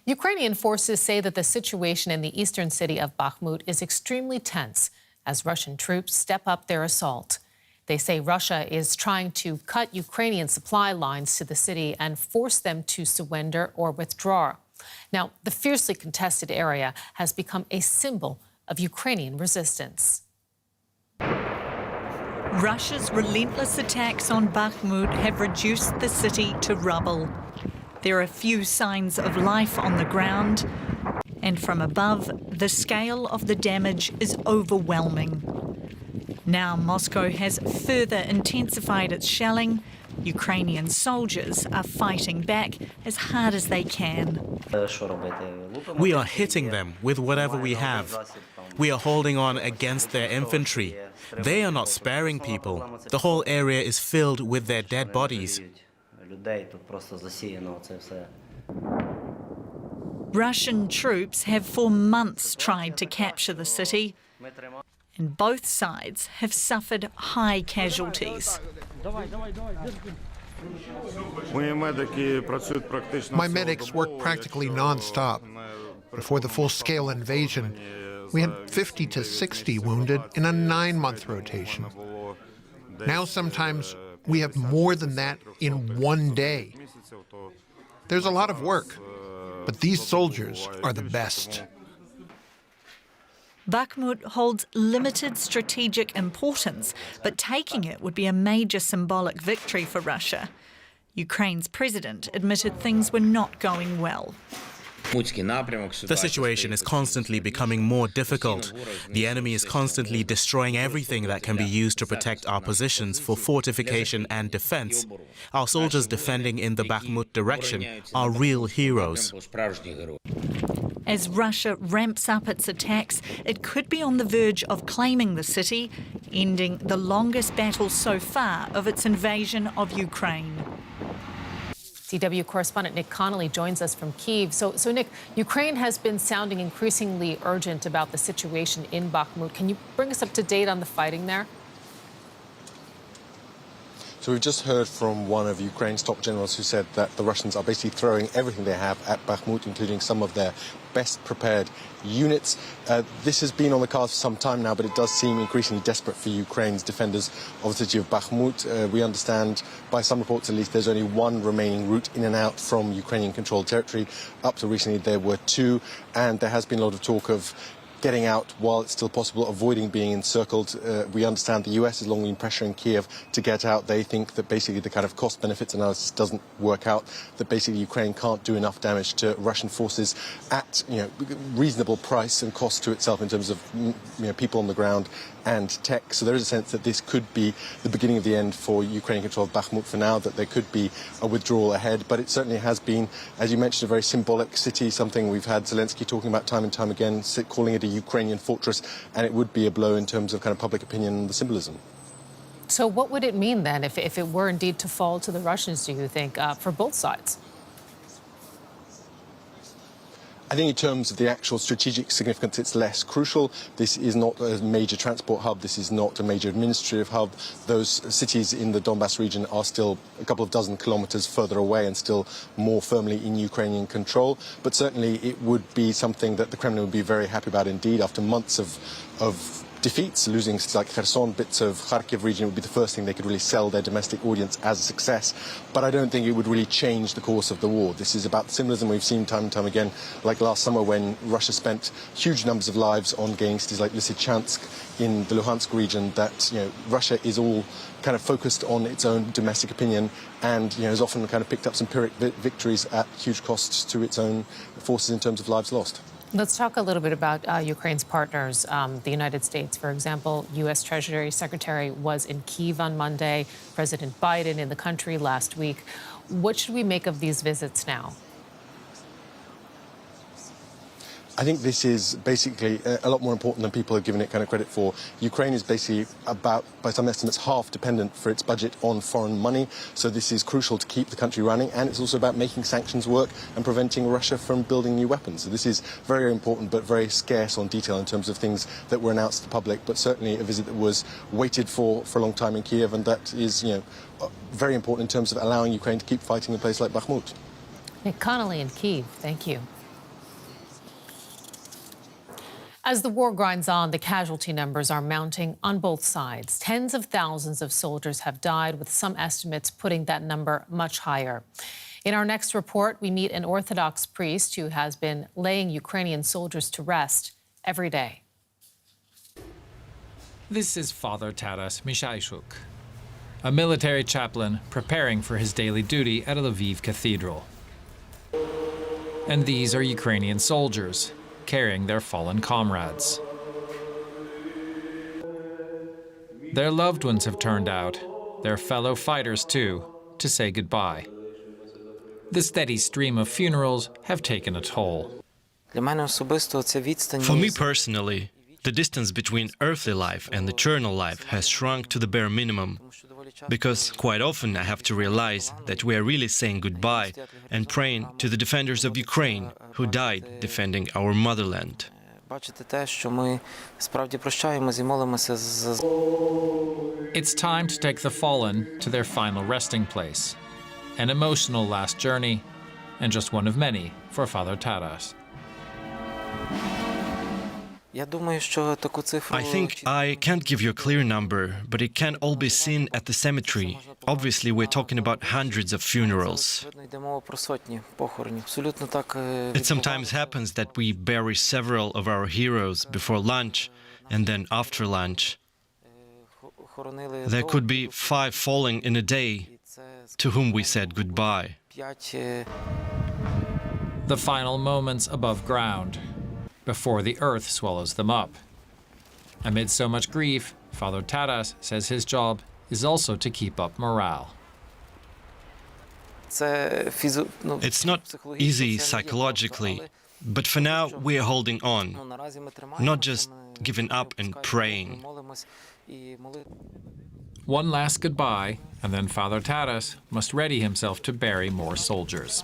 Ukrainian forces say that the situation in the eastern city of Bakhmut is extremely tense as Russian troops step up their assault. They say Russia is trying to cut Ukrainian supply lines to the city and force them to surrender or withdraw. Now, the fiercely contested area has become a symbol of Ukrainian resistance. Russia's relentless attacks on Bakhmut have reduced the city to rubble. There are few signs of life on the ground, and from above, the scale of the damage is overwhelming. Now Moscow has further intensified its shelling. Ukrainian soldiers are fighting back as hard as they can. We are hitting them with whatever we have. We are holding on against their infantry. They are not sparing people. The whole area is filled with their dead bodies. Russian troops have for months tried to capture the city, and both sides have suffered high casualties. My medics work practically non-stop. Before the full-scale invasion, we had 50 to 60 wounded in a 9-month rotation. Now sometimes we have more than that in one day. There's a lot of work, but these soldiers are the best. Bakhmut holds limited strategic importance, but taking it would be a major symbolic victory for Russia. Ukraine's president admitted things were not going well. The situation is constantly becoming more difficult. The enemy is constantly destroying everything that can be used to protect our positions for fortification and defense. Our soldiers defending in the Bakhmut direction are real heroes. As Russia ramps up its attacks, it could be on the verge of claiming the city, ending the longest battle so far of its invasion of Ukraine. DW correspondent Nick Connolly joins us from Kyiv. So Nick, Ukraine has been sounding increasingly urgent about the situation in Bakhmut. Can you bring us up to date on the fighting there? So we've just heard from one of Ukraine's top generals who said that the Russians are basically throwing everything they have at Bakhmut, including some of their best prepared units. This has been on the cards for some time now, but it does seem increasingly desperate for Ukraine's defenders of the city of Bakhmut. We understand, by some reports at least, there's only one remaining route in and out from Ukrainian-controlled territory. Up to recently, there were two, and there has been a lot of talk of getting out while it's still possible, avoiding being encircled. We understand the US has long been pressuring Kiev to get out. They think that basically the kind of cost-benefits analysis doesn't work out, that basically Ukraine can't do enough damage to Russian forces at reasonable price and cost to itself in terms of people on the ground and tech. So there is a sense that this could be the beginning of the end for Ukrainian-controlled Bakhmut for now, that there could be a withdrawal ahead. But it certainly has been, as you mentioned, a very symbolic city, something we've had Zelensky talking about time and time again, calling it a Ukrainian fortress, and it would be a blow in terms of kind of public opinion and the symbolism. So what would it mean then if it were indeed to fall to the Russians, do you think, for both sides? I think in terms of the actual strategic significance, it's less crucial. This is not a major transport hub. This is not a major administrative hub. Those cities in the Donbass region are still a couple of dozen kilometers further away and still more firmly in Ukrainian control. But certainly it would be something that the Kremlin would be very happy about indeed. After months of defeats, losing like Kherson, bits of Kharkiv region would be the first thing they could really sell their domestic audience as a success. But I don't think it would really change the course of the war. This is about symbolism we've seen time and time again, like last summer when Russia spent huge numbers of lives on getting cities like Lysychansk in the Luhansk region, that Russia is all kind of focused on its own domestic opinion and has often kind of picked up some Pyrrhic victories at huge costs to its own forces in terms of lives lost. Let's talk a little bit about Ukraine's partners. The United States, for example, U.S. Treasury Secretary was in Kyiv on Monday, President Biden in the country last week. What should we make of these visits now? I think this is basically a lot more important than people have given it kind of credit for. Ukraine is basically about, by some estimates, half dependent for its budget on foreign money. So this is crucial to keep the country running. And it's also about making sanctions work and preventing Russia from building new weapons. So this is very important, but very scarce on detail in terms of things that were announced to the public. But certainly a visit that was waited for a long time in Kiev. And that is, very important in terms of allowing Ukraine to keep fighting in a place like Bakhmut. Nick Connolly in Kyiv, thank you. As the war grinds on, the casualty numbers are mounting on both sides. Tens of thousands of soldiers have died, with some estimates putting that number much higher. In our next report, we meet an Orthodox priest who has been laying Ukrainian soldiers to rest every day. This is Father Taras Mishaishuk, a military chaplain preparing for his daily duty at a Lviv cathedral. And these are Ukrainian soldiers carrying their fallen comrades. Their loved ones have turned out, their fellow fighters too, to say goodbye. The steady stream of funerals have taken a toll. For me personally, the distance between earthly life and eternal life has shrunk to the bare minimum, because quite often I have to realize that we are really saying goodbye and praying to the defenders of Ukraine who died defending our motherland. It's time to take the fallen to their final resting place. An emotional last journey, and just one of many for Father Taras. I think I can't give you a clear number, but it can all be seen at the cemetery. Obviously, we're talking about hundreds of funerals. It sometimes happens that we bury several of our heroes before lunch, and then after lunch. There could be 5 falling in a day to whom we said goodbye. The final moments above ground, before the earth swallows them up. Amid so much grief, Father Taras says his job is also to keep up morale. It's not easy psychologically, but for now we're holding on, not just giving up and praying. One last goodbye, and then Father Taras must ready himself to bury more soldiers.